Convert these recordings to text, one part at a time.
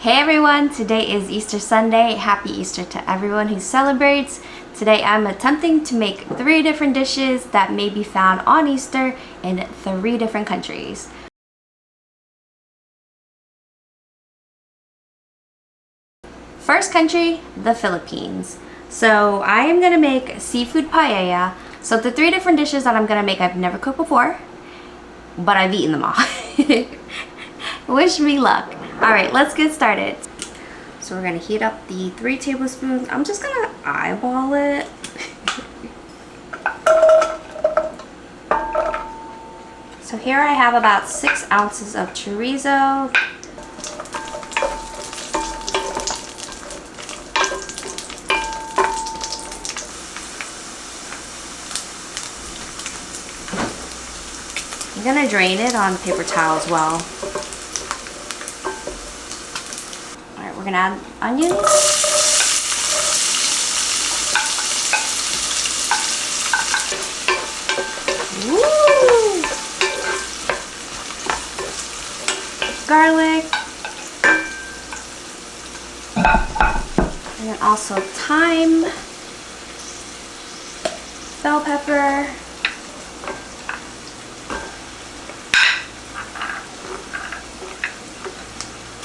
Hey everyone, today is Easter Sunday. Happy Easter to everyone who celebrates. Today I'm attempting to make 3 different dishes that may be found on Easter in 3 different countries. First country, the Philippines. So I am gonna make seafood paella. So the 3 different dishes that I'm gonna make I've never cooked before, but I've eaten them all. Wish me luck. Alright, let's get started. So we're gonna heat up the 3 tablespoons. I'm just gonna eyeball it. So here I have about 6 ounces of chorizo. I'm gonna drain it on paper towel as well. Alright, we're gonna add onions. Woo! Garlic. And then also thyme. Bell pepper.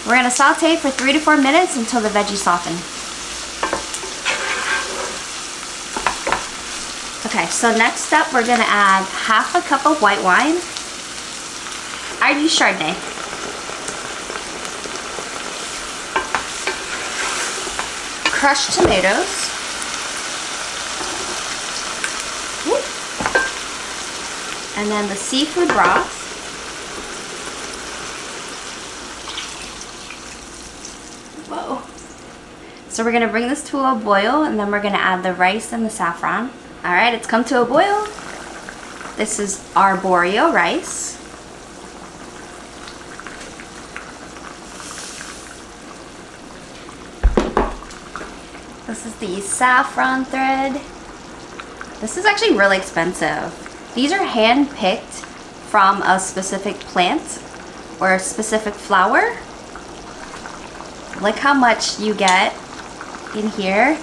We're going to saute for 3 to 4 minutes until the veggies soften. Okay, so next up we're going to add half a cup of white wine. I use Chardonnay. Crushed tomatoes. And then the seafood broth. Whoa. So we're gonna bring this to a boil and then we're gonna add the rice and the saffron. All right, it's come to a boil. This is arborio rice. This is the saffron thread. This is actually really expensive. These are hand-picked from a specific plant or a specific flower. Look how much you get in here.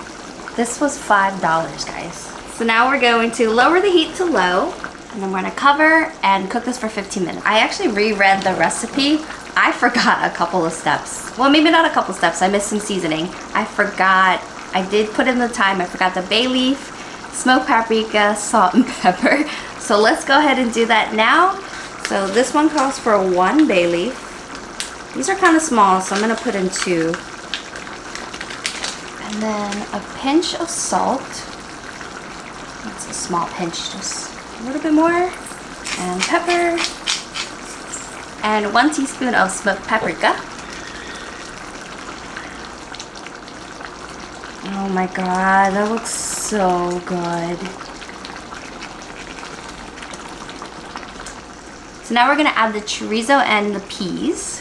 This was $5, guys. So now we're going to lower the heat to low, and then we're gonna cover and cook this for 15 minutes. I actually reread the recipe. I forgot a couple of steps. Well, maybe not a couple steps. I missed some seasoning. I forgot. I did put in the thyme. I forgot the bay leaf, smoked paprika, salt, and pepper. So let's go ahead and do that now. So this one calls for 1 bay leaf. These are kind of small, so I'm going to put in 2. And then a pinch of salt. That's a small pinch, just a little bit more. And pepper. And 1 teaspoon of smoked paprika. Oh my god, that looks so good. So now we're going to add the chorizo and the peas.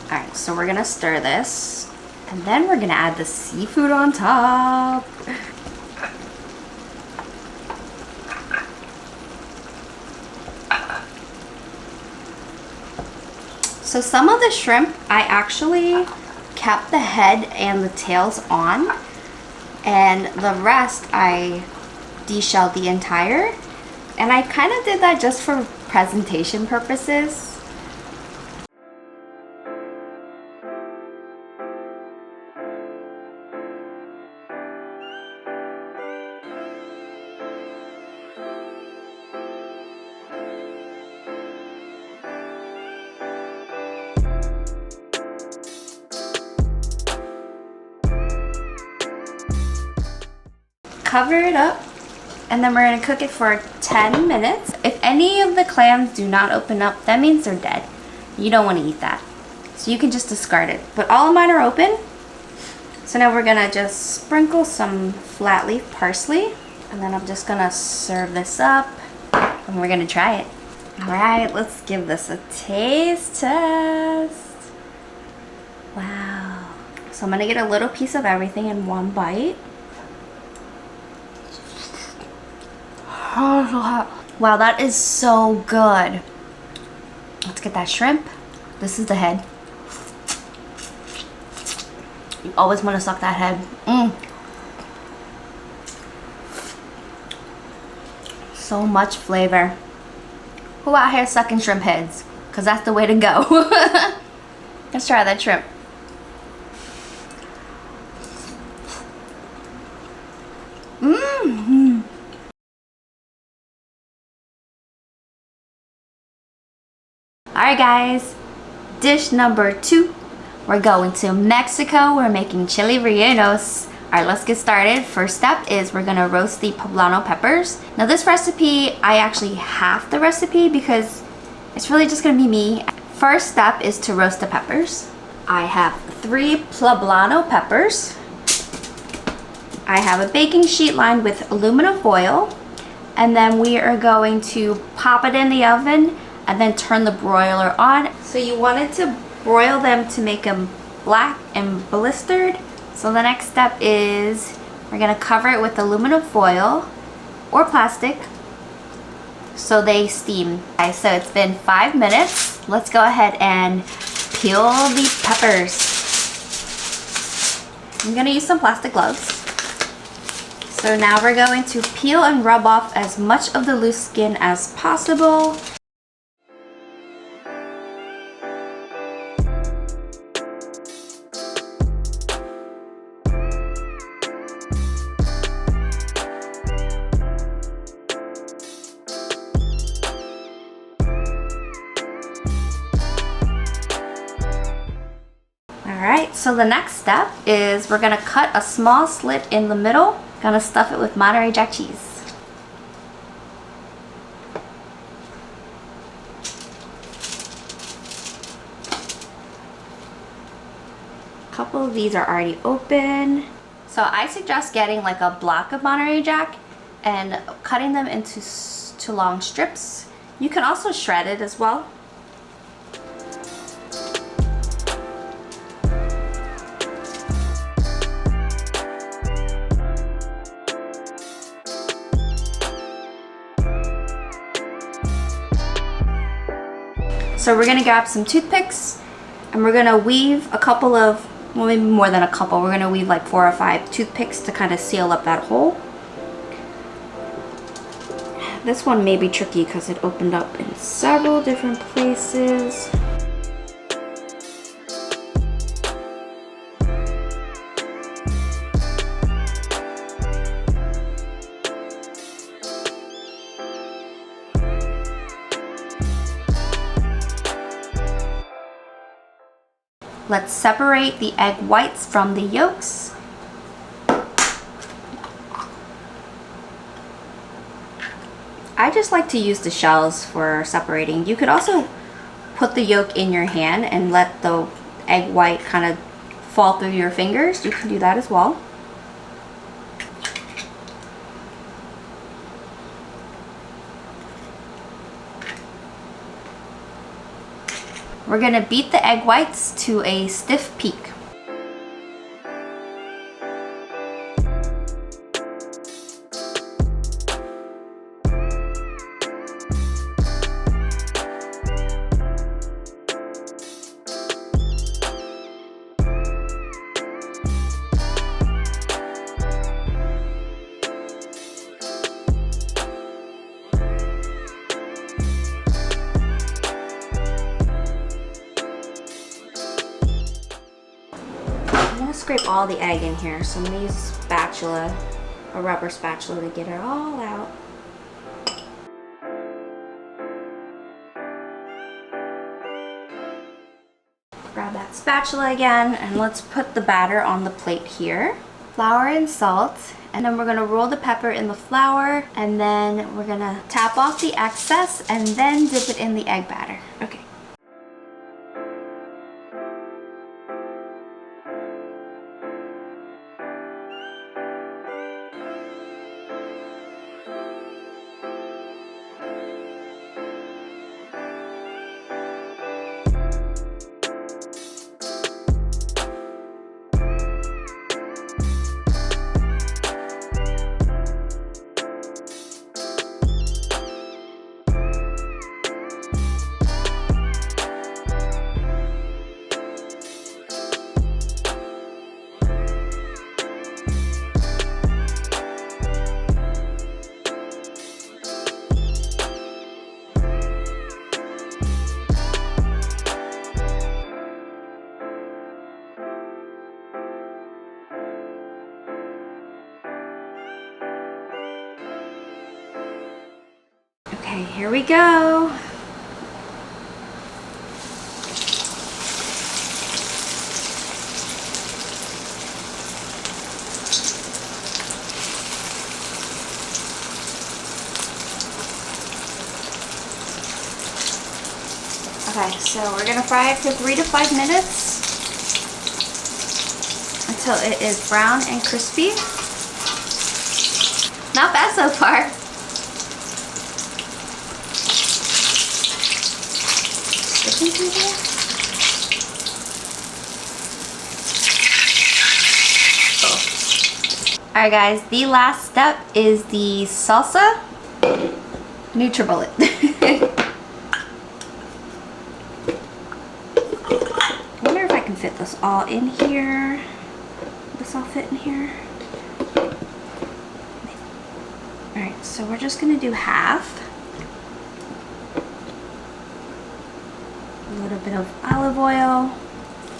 Alright, so we're gonna stir this, and then we're gonna add the seafood on top. So some of the shrimp, I actually kept the head and the tails on, and the rest I deshelled the entire, and I kind of did that just for presentation purposes. Cover it up, and then we're going to cook it for 10 minutes. If any of the clams do not open up, that means they're dead. You don't want to eat that. So you can just discard it. But all of mine are open. So now we're going to just sprinkle some flat leaf parsley. And then I'm just going to serve this up. And we're going to try it. Alright, let's give this a taste test. Wow. So I'm going to get a little piece of everything in one bite. Wow, that is so good. Let's get that shrimp. This is the head. You always want to suck that head. So much flavor. Who out here sucking shrimp heads? Because that's the way to go. Let's try that shrimp. Alright guys, dish number 2. We're going to Mexico. We're making chile rellenos. Alright, let's get started. First step is we're gonna roast the poblano peppers. Now this recipe, I actually halved the recipe because it's really just gonna be me. First step is to roast the peppers. I have 3 poblano peppers. I have a baking sheet lined with aluminum foil. And then we are going to pop it in the oven and then turn the broiler on. So you wanted to broil them to make them black and blistered. So the next step is we're gonna cover it with aluminum foil or plastic so they steam. Okay, so it's been 5 minutes. Let's go ahead and peel the peppers. I'm gonna use some plastic gloves. So now we're going to peel and rub off as much of the loose skin as possible. Alright, so the next step is we're gonna cut a small slit in the middle. Gonna stuff it with Monterey Jack cheese. A couple of these are already open. So I suggest getting like a block of Monterey Jack and cutting them into long strips. You can also shred it as well. So we're gonna grab some toothpicks and we're gonna weave a couple of, well maybe more than a couple, we're gonna weave like 4 or 5 toothpicks to kind of seal up that hole. This one may be tricky because it opened up in several different places. Let's separate the egg whites from the yolks. I just like to use the shells for separating. You could also put the yolk in your hand and let the egg white kind of fall through your fingers. You can do that as well. We're gonna beat the egg whites to a stiff peak. Scrape all the egg in here, so I'm gonna use a spatula, a rubber spatula to get it all out. Grab that spatula again and let's put the batter on the plate here. Flour and salt, and then we're gonna roll the pepper in the flour and then we're gonna tap off the excess and then dip it in the egg batter. Okay. Okay, here we go. Okay, so we're gonna fry it for 3 to 5 minutes until it is brown and crispy. Not bad so far. Alright guys, the last step is the salsa NutriBullet. I wonder if I can fit this all in here. Will this all fit in here? Alright, so we're just gonna do half. A little bit of olive oil,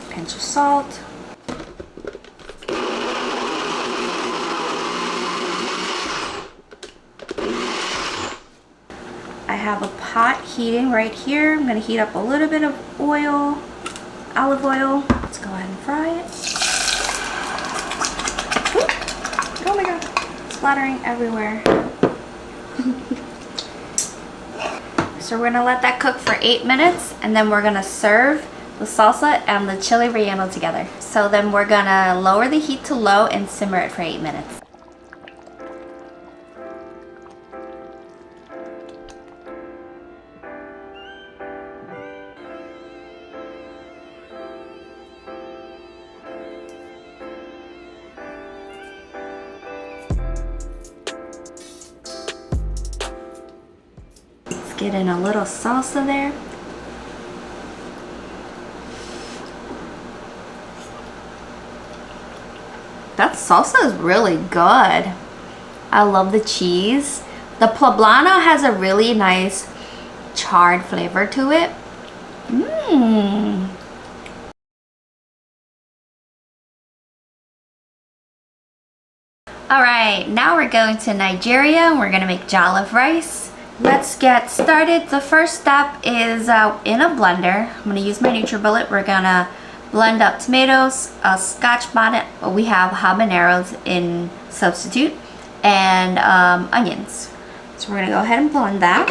pinch of salt. I have a pot heating right here. I'm going to heat up a little bit of oil, olive oil. Let's go ahead and fry it. Ooh. Oh my god, splattering everywhere. So we're going to let that cook for 8 minutes, and then we're going to serve the salsa and the chile relleno together. So then we're going to lower the heat to low and simmer it for 8 minutes. Get in a little salsa there. That salsa is really good. I love the cheese. The poblano has a really nice charred flavor to it. Mmm. Alright, now we're going to Nigeria and we're gonna make jollof rice. Let's get started. The first step is in a blender. I'm going to use my NutriBullet. We're going to blend up tomatoes, a scotch bonnet, we have habaneros in substitute, and onions. So we're going to go ahead and blend that.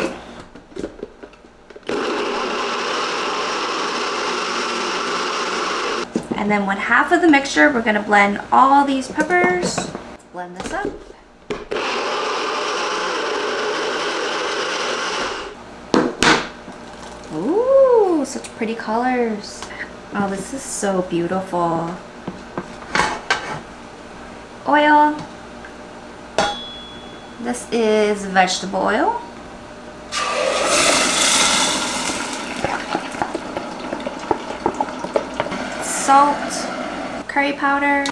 And then with half of the mixture, we're going to blend all these peppers. Let's blend this up. Ooh, such pretty colors. Oh, this is so beautiful. Oil. This is vegetable oil. Salt. Curry powder.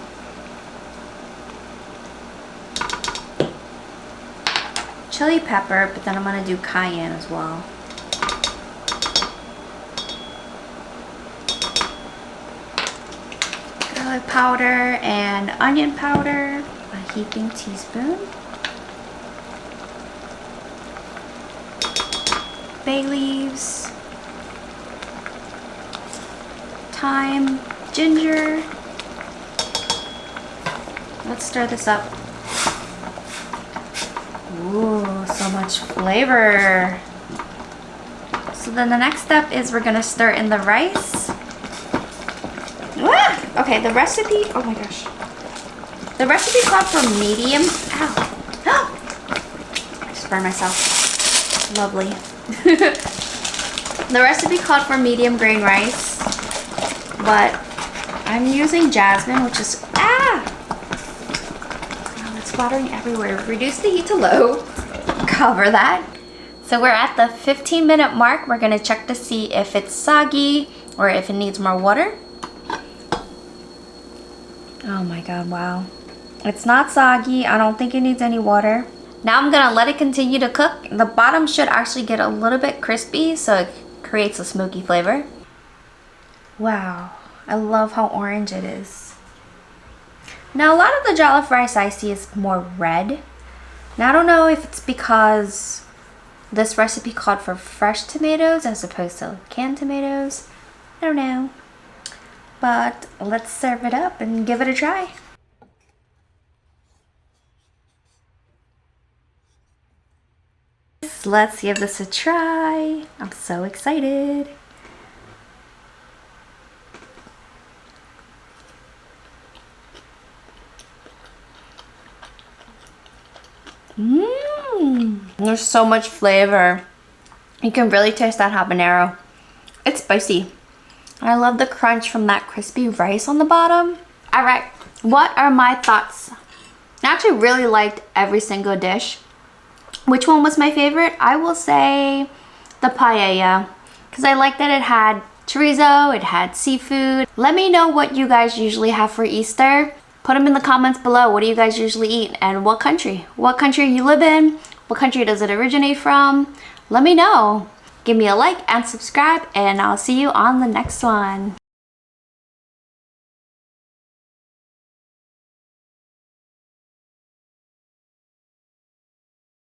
Chili pepper, but then I'm going to do cayenne as well. Garlic powder and onion powder, a heaping teaspoon. Bay leaves, thyme, ginger. Let's stir this up. Ooh, so much flavor. So then the next step is we're gonna stir in the rice. Ah! Okay, the recipe, oh my gosh. The recipe called for medium, ow. I just burned myself. Lovely. The recipe called for medium grain rice, but I'm using jasmine, which is, oh, it's splattering everywhere. Reduce the heat to low, cover that. So we're at the 15-minute mark. We're gonna check to see if it's soggy or if it needs more water. Oh my god, wow. It's not soggy. I don't think it needs any water. Now I'm gonna let it continue to cook. The bottom should actually get a little bit crispy, so it creates a smoky flavor. Wow, I love how orange it is. Now a lot of the jollof rice I see is more red. Now I don't know if it's because This recipe called for fresh tomatoes as opposed to canned tomatoes. I don't know. But let's serve it up and give it a try. Let's give this a try. I'm so excited. There's so much flavor. You can really taste that habanero. It's spicy. I love the crunch from that crispy rice on the bottom. All right, what are my thoughts? I actually really liked every single dish. Which one was my favorite? I will say the paella, because I like that it had chorizo, it had seafood. Let me know what you guys usually have for Easter. Put them in the comments below. What do you guys usually eat and what country? What country you live in? What country does it originate from? Let me know. Give me a like and subscribe, and I'll see you on the next one.